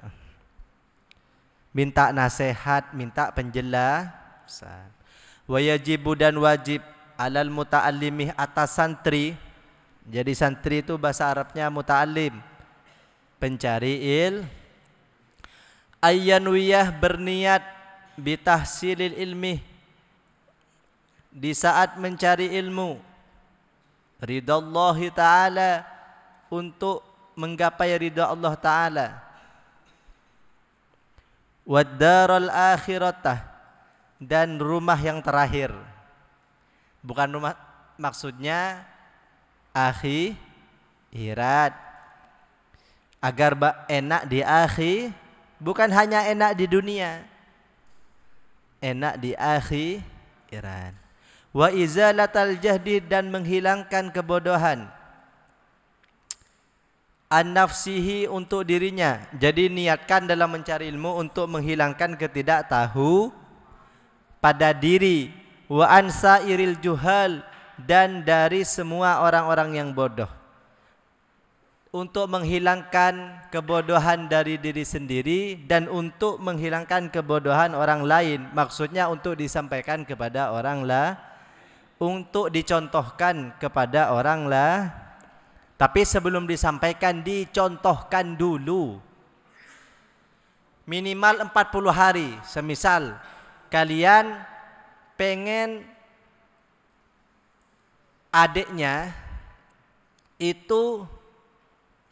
Minta nasihat, minta penjelasan. Wa yajibu, dan wajib, alal muta'allimih, atas santri. Jadi santri itu bahasa Arabnya muta'allim, pencari ayyanwiyah, berniat bitahsilil ilmi, di saat mencari ilmu, ridallahi ta'ala, untuk menggapai ridha Allah ta'ala, waddaral akhiratah, dan rumah yang terakhir. Bukan rumah, maksudnya akhirat, agar enak di akhir, bukan hanya enak di dunia, enak di akhirat. Wa izalatal jahdi, dan menghilangkan kebodohan, an-nafsihi, untuk dirinya. Jadi niatkan dalam mencari ilmu untuk menghilangkan ketidaktahu pada diri. Wa ansairil juhal, dan dari semua orang-orang yang bodoh. Untuk menghilangkan kebodohan dari diri sendiri dan untuk menghilangkan kebodohan orang lain. Maksudnya untuk disampaikan kepada orang lain, untuk dicontohkan kepada orang lain. Tapi sebelum disampaikan, dicontohkan dulu. Minimal 40 hari. Semisal kalian pengen adiknya itu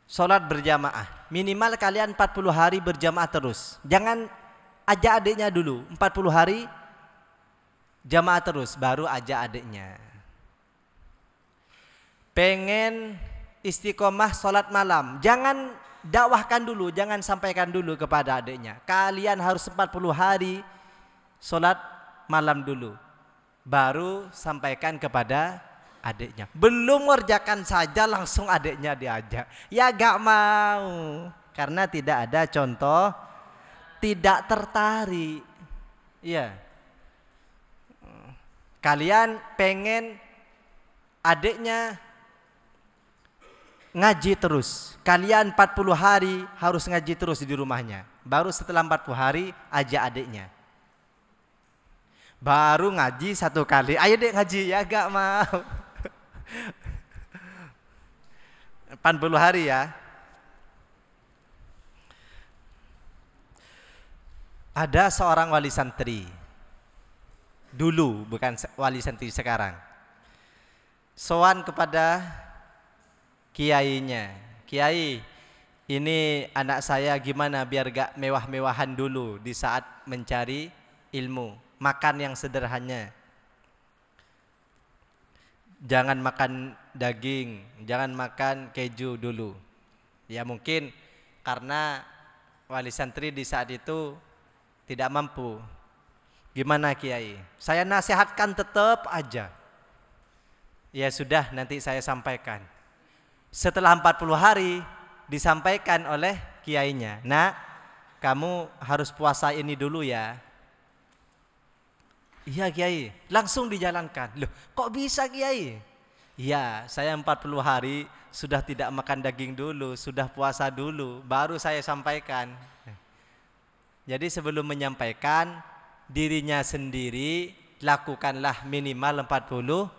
sholat berjamaah, minimal kalian 40 hari berjamaah terus. Jangan ajak adiknya dulu 40 hari jamaah terus, baru ajak adiknya. Pengen istiqomah sholat malam, jangan dakwahkan dulu, jangan sampaikan dulu kepada adiknya. Kalian harus 40 hari sholat malam dulu, baru sampaikan kepada adiknya. Belum ngerjakan saja langsung adiknya diajak, ya gak mau, karena tidak ada contoh, tidak tertarik. Iya. Kalian pengen adiknya ngaji terus, kalian 40 hari harus ngaji terus di rumahnya, baru setelah 40 hari ajak adiknya. Baru ngaji satu kali, ayo dek ngaji, ya gak mau. 40 hari ya. Ada seorang wali santri dulu, bukan wali santri sekarang, sowan kepada kiainya, kiai, ini anak saya gimana biar gak mewah-mewahan dulu di saat mencari ilmu, makan yang sederhana, jangan makan daging, jangan makan keju dulu. Ya mungkin karena wali santri di saat itu tidak mampu. Gimana kiai? Saya nasihatkan tetap aja. Ya sudah, nanti saya sampaikan. Setelah 40 hari disampaikan oleh kiainya, nak, kamu harus puasa ini dulu ya. Iya kiai, langsung dijalankan. Loh, kok bisa kiai? Iya, saya 40 hari sudah tidak makan daging dulu, sudah puasa dulu, baru saya sampaikan. Jadi sebelum menyampaikan dirinya sendiri, lakukanlah minimal 40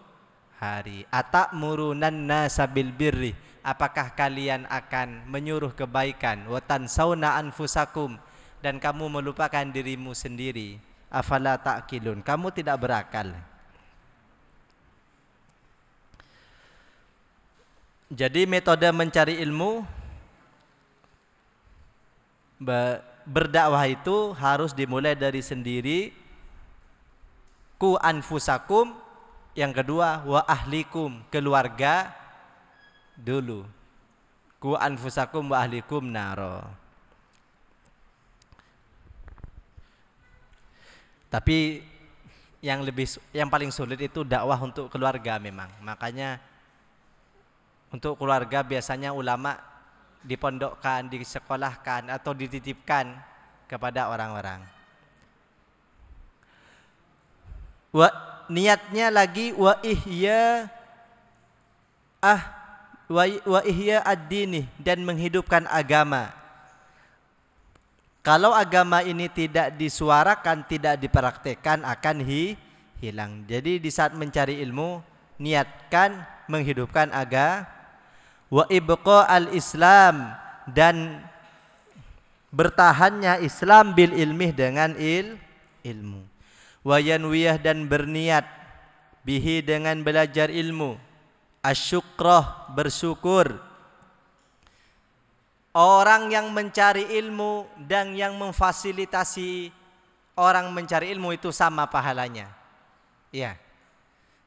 hari. Atamuruna nasa bil birri, apakah kalian akan menyuruh kebaikan, wa tansawna anfusakum, dan kamu melupakan dirimu sendiri. Afala ta'qilun, kamu tidak berakal. Jadi metode mencari ilmu, berdakwah itu harus dimulai dari sendiri. Ku anfusakum, yang kedua wa ahlikum, keluarga dulu. Ku anfusakum wa ahlikum naro. Tapi yang paling sulit itu dakwah untuk keluarga memang. Makanya untuk keluarga biasanya ulama dipondokkan, disekolahkan atau dititipkan kepada orang-orang. Niatnya lagi wa ihya ad-dini, dan menghidupkan agama. Kalau agama ini tidak disuarakan, tidak dipraktekkan, akan hilang. Jadi di saat mencari ilmu, niatkan menghidupkan agama. Wa ibqa al-islam, dan bertahannya Islam bil ilmih, dengan ilmu. Wa yanwiyah, dan berniat bihi, dengan belajar ilmu. Asyukrah, bersyukur. Orang yang mencari ilmu dan yang memfasilitasi orang mencari ilmu itu sama pahalanya. Iya.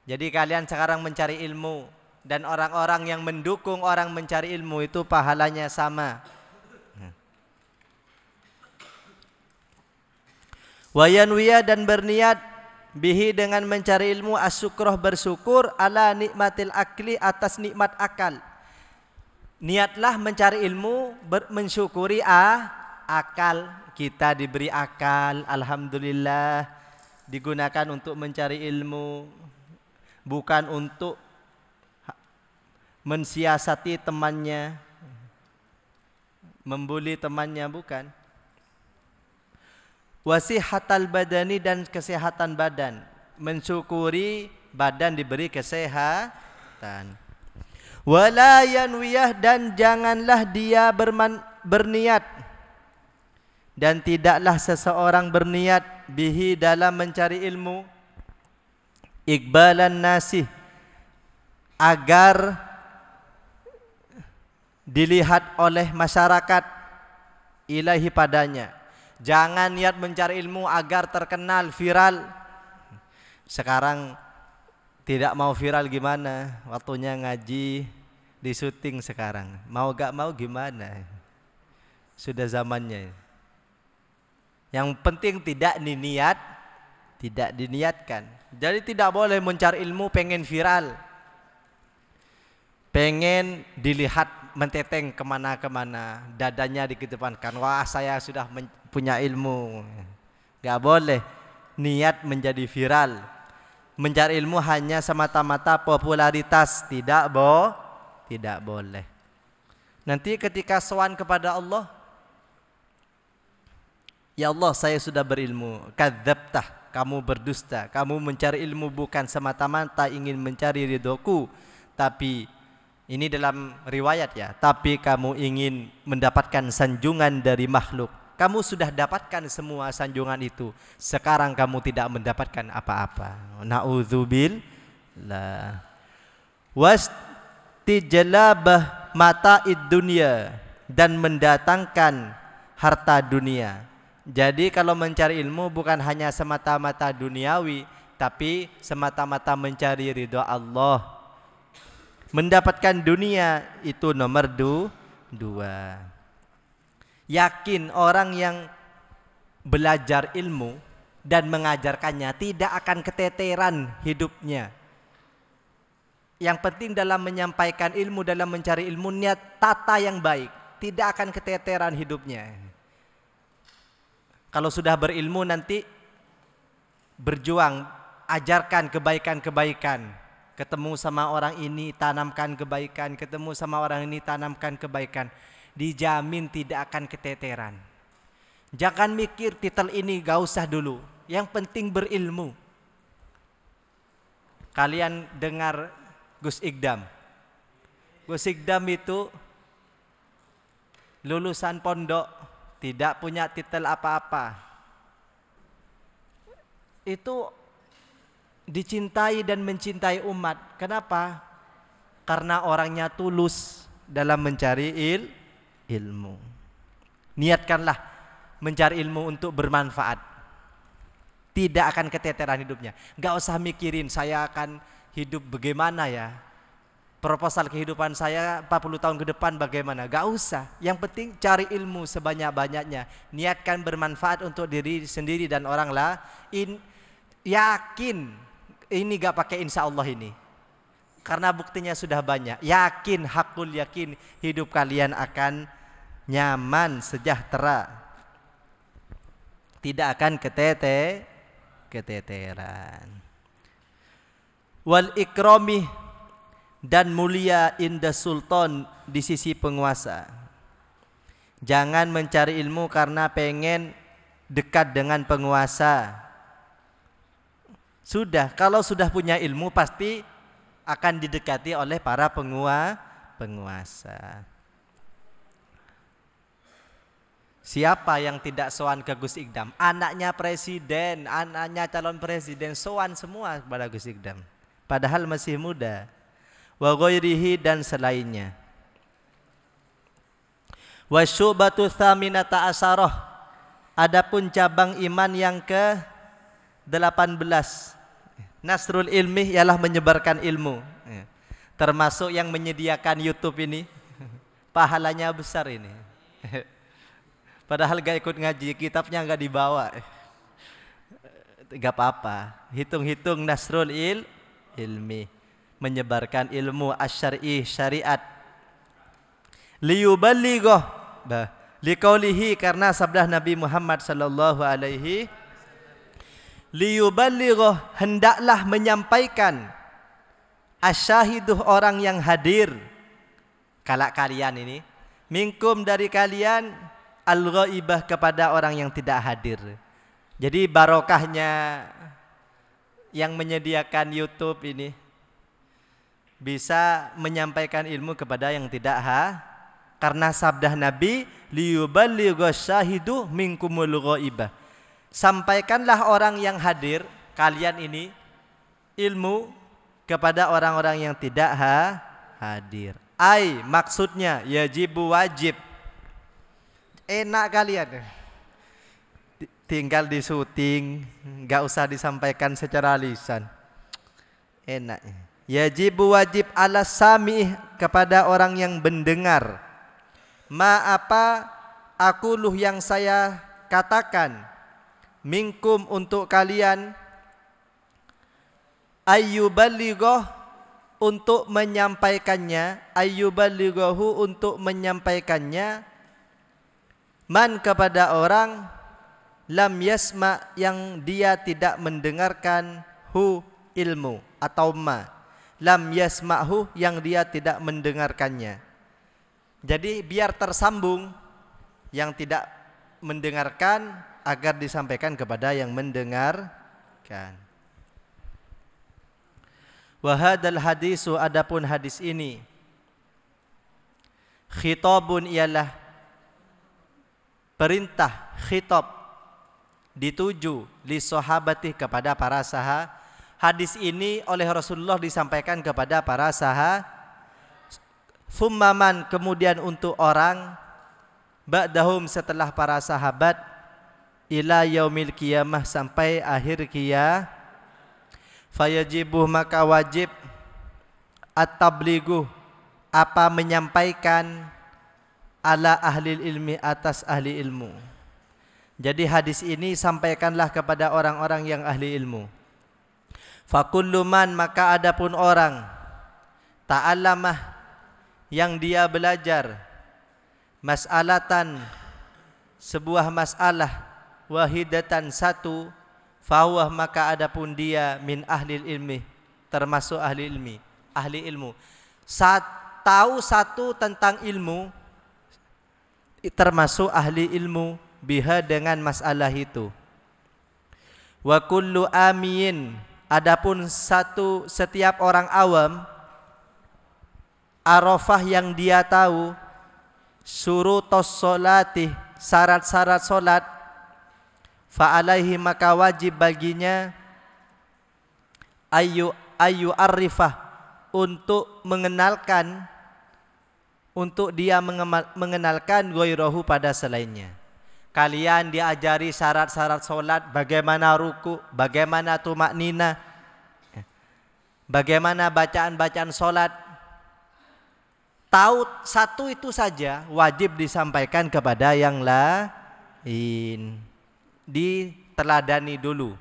Jadi kalian sekarang mencari ilmu dan orang-orang yang mendukung orang mencari ilmu itu pahalanya sama. Wa yanwiya, dan berniat bihi, dengan mencari ilmu, asyukrah, bersyukur, ala nikmatil akli, atas nikmat akal. Niatlah mencari ilmu, mensyukuri akal. Kita diberi akal, alhamdulillah, digunakan untuk mencari ilmu, bukan untuk mensiasati temannya, membuli temannya, bukan. Wasihatal badani, dan kesehatan badan, mensyukuri badan diberi kesehatan. Wala yanwiyah, dan janganlah dia berniat, dan tidaklah seseorang berniat bihi, dalam mencari ilmu, iqbalan nasih, agar dilihat oleh masyarakat, ilahi, padanya. Jangan niat mencari ilmu agar terkenal, viral. Sekarang tidak mau viral gimana? Waktunya ngaji, di syuting sekarang. Mau gak mau gimana? Sudah zamannya. Yang penting tidak diniatkan. Jadi tidak boleh mencari ilmu pengen viral, pengen dilihat menteteng kemana-kemana, dadanya dikedepankan. Wah, saya sudah punya ilmu. Gak boleh niat menjadi viral. Mencari ilmu hanya semata-mata popularitas, tidak boleh. Nanti ketika sowan kepada Allah, ya Allah, saya sudah berilmu. Kadzabtah, kamu berdusta. Kamu mencari ilmu bukan semata-mata ingin mencari ridhoku, tapi ini dalam riwayat ya, tapi kamu ingin mendapatkan sanjungan dari makhluk. Kamu sudah dapatkan semua sanjungan itu. Sekarang kamu tidak mendapatkan apa-apa. Na'udzubillah. Wastijlabah mata'id dunya, dan mendatangkan harta dunia. Jadi kalau mencari ilmu bukan hanya semata-mata duniawi, tapi semata-mata mencari ridha Allah. Mendapatkan dunia itu nomor dua. Yakin orang yang belajar ilmu dan mengajarkannya tidak akan keteteran hidupnya. Yang penting dalam menyampaikan ilmu, dalam mencari ilmu, niat tata yang baik, tidak akan keteteran hidupnya. Kalau sudah berilmu nanti berjuang, ajarkan kebaikan-kebaikan. Ketemu sama orang ini tanamkan kebaikan, ketemu sama orang ini tanamkan kebaikan. Dijamin tidak akan keteteran. Jangan mikir titel ini, gak usah dulu. Yang penting berilmu. Kalian dengar Gus Igdam. Gus Igdam itu lulusan pondok tidak punya titel apa-apa, itu dicintai dan mencintai umat. Kenapa? Karena orangnya tulus dalam mencari ilmu. Niatkanlah mencari ilmu untuk bermanfaat. Tidak akan keteteran hidupnya. Gak usah mikirin saya akan hidup bagaimana ya, proposal kehidupan saya 40 tahun ke depan bagaimana. Gak usah. Yang penting cari ilmu sebanyak-banyaknya. Niatkan bermanfaat untuk diri sendiri dan orang lain. Yakin. Ini gak pakai insya Allah ini, karena buktinya sudah banyak. Yakin, hakul yakin, hidup kalian akan nyaman, sejahtera, tidak akan keteteran. Wal ikrami, dan mulia inda sultan, di sisi penguasa. Jangan mencari ilmu karena pengen dekat dengan penguasa. Sudah, kalau sudah punya ilmu pasti akan didekati oleh para penguasa. Siapa yang tidak sowan ke Gus Ikdam? Anaknya presiden, anaknya calon presiden, sowan semua kepada Gus Ikdam. Padahal masih muda. Wa ghairihi, dan selainnya. Wa syubatu tsaminata asyarah, adapun cabang iman yang ke-18, nasrul ilmi, ialah menyebarkan ilmu. Termasuk yang menyediakan YouTube ini, pahalanya besar ini. Padahal gak ikut ngaji, kitabnya gak dibawa, gak apa-apa. Hitung-hitung nasrul ilmi, menyebarkan ilmu asyari, syariat. Liyuballighoh, liqaulihi, karena sabda Nabi Muhammad sallallahu alaihi, liyuballighoh, hendaklah menyampaikan, asyahiduh, orang yang hadir, kalak kalian ini, minkum, dari kalian, al-ghaibah, kepada orang yang tidak hadir. Jadi barokahnya yang menyediakan YouTube ini, bisa menyampaikan ilmu kepada yang tidak karena sabda Nabi, liyuballighoh syahidu minkumul ghaibah, sampaikanlah orang yang hadir, kalian ini, ilmu kepada orang-orang yang tidak hadir. Maksudnya yajibu, wajib. Enak kalian, tinggal di syuting, gak usah disampaikan secara lisan. Enak. Yajibu, wajib, ala sami', kepada orang yang mendengar. Ma, apa, aquluh, yang saya katakan, minkum, untuk kalian, ayyuballighoh, untuk menyampaikannya, ayyuballighohu, untuk menyampaikannya, man, kepada orang, lam yasma, yang dia tidak mendengarkan, hu, ilmu, atau ma, lam yasma'hu, yang dia tidak mendengarkannya. Jadi biar tersambung, yang tidak mendengarkan agar disampaikan kepada yang mendengarkan. Wa hadzal hadisu, adapun hadis ini, khitabun, ialah perintah, khitab, dituju, li sahabati, kepada para sahabat. Hadis ini oleh Rasulullah disampaikan kepada para sahabat. Thummaman, kemudian untuk orang, ba'dahum, setelah para sahabat, ila yaumil qiyamah, sampai akhir kiamat. Fayajibu, maka wajib, at-tablighu, apa, menyampaikan, ala ahli ilmi, atas ahli ilmu. Jadi hadis ini sampaikanlah kepada orang-orang yang ahli ilmu. Fakullu man, maka adapun orang, ta'allamah, yang dia belajar, mas'alatan, sebuah masalah, wahidatan, satu, fahuwa, maka adapun dia, min ahli ilmi, termasuk ahli ilmi, ahli ilmu. Tahu satu tentang ilmu, termasuk ahli ilmu, biha, dengan masalah itu. Wa kullu amin, adapun setiap orang awam, arafah, yang dia tahu, syurutus sholati, syarat-syarat solat, fa'alaihi maka wajib baginya ayu arifah, untuk mengenalkan, untuk dia mengenalkan ghairahu pada selainnya. Kalian diajari syarat-syarat solat, bagaimana ruku, bagaimana tumaknina, bagaimana bacaan-bacaan solat. Tahu satu itu saja wajib disampaikan kepada yang lain, diteladani dulu.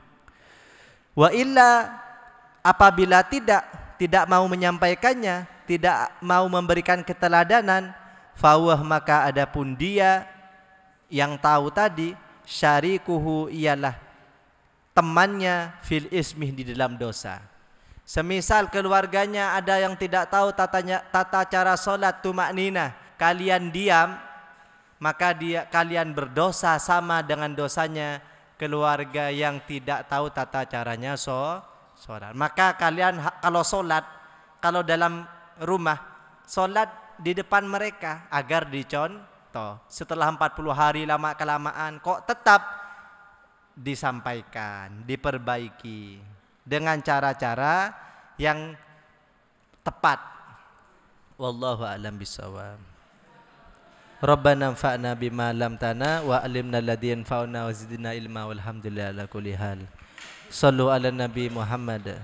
Wa illa, apabila tidak mau menyampaikannya, tidak mau memberikan keteladanan, fawah maka adapun dia yang tahu tadi, syarikuhu ialah temannya fil ismih, di dalam dosa. Semisal keluarganya ada yang tidak tahu tata cara solat tumaknina, kalian diam, maka kalian berdosa sama dengan dosanya keluarga yang tidak tahu tata caranya solat. Maka kalian kalau solat, kalau dalam rumah, solat di depan mereka agar dicontoh. Setelah 40 hari lama kelamaan kok tetap disampaikan, diperbaiki dengan cara-cara yang tepat. Wallahu a'lam bishawab. Rabbana anfa'na bima 'allamtana wa 'allimna alladhi yanfa'una wa zidna ilma walhamdulillahi ala kulli hal. Sallu ala nabi Muhammad.